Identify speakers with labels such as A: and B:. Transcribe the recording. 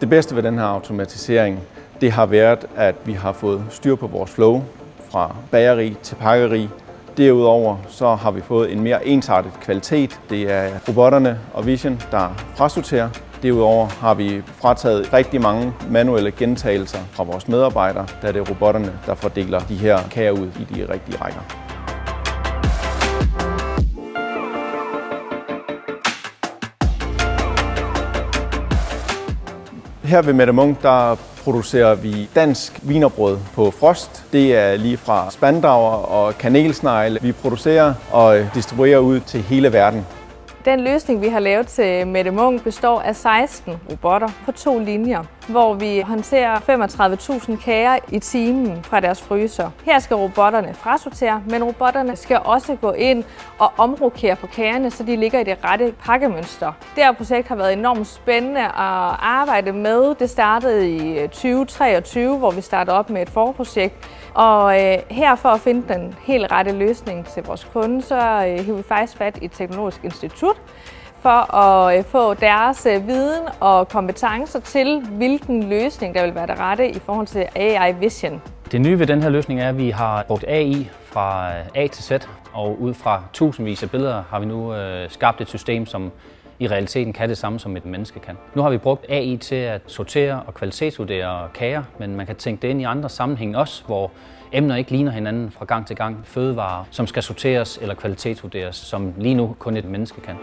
A: Det bedste ved den her automatisering, det har været, at vi har fået styr på vores flow fra bageri til pakkeri. Derudover så har vi fået en mere ensartet kvalitet. Det er robotterne og Vision, der frasorterer. Derudover har vi frataget rigtig mange manuelle gentagelser fra vores medarbejdere, da det er robotterne, der fordeler de her kager ud i de rigtige rækker. Her ved Mette Munk, der producerer vi dansk wienerbrød på frost. Det er lige fra spandauer og kanelsnegle. Vi producerer og distribuerer ud til hele verden.
B: Den løsning, vi har lavet til Mette Munk, består af 16 robotter på 2 linjer, hvor vi håndterer 35.000 kager i timen fra deres fryser. Her skal robotterne frasortere, men robotterne skal også gå ind og omrokere på kagerne, så de ligger i det rette pakkemønster. Det her projekt har været enormt spændende at arbejde med. Det startede i 2023, hvor vi startede op med et forprojekt. Og her for at finde den helt rette løsning til vores kunder, så hiver vi faktisk fat i et teknologisk institut for at få deres viden og kompetencer til, hvilken løsning der vil være det rette i forhold til AI Vision.
C: Det nye ved den her løsning er, at vi har brugt AI fra A til Z, og ud fra tusindvis af billeder har vi nu skabt et system, som i realiteten kan det samme, som et menneske kan. Nu har vi brugt AI til at sortere og kvalitetsvurdere kager, men man kan tænke det ind i andre sammenhænge også, hvor emner ikke ligner hinanden fra gang til gang. Fødevarer, som skal sorteres eller kvalitetsvurderes, som lige nu kun et menneske kan.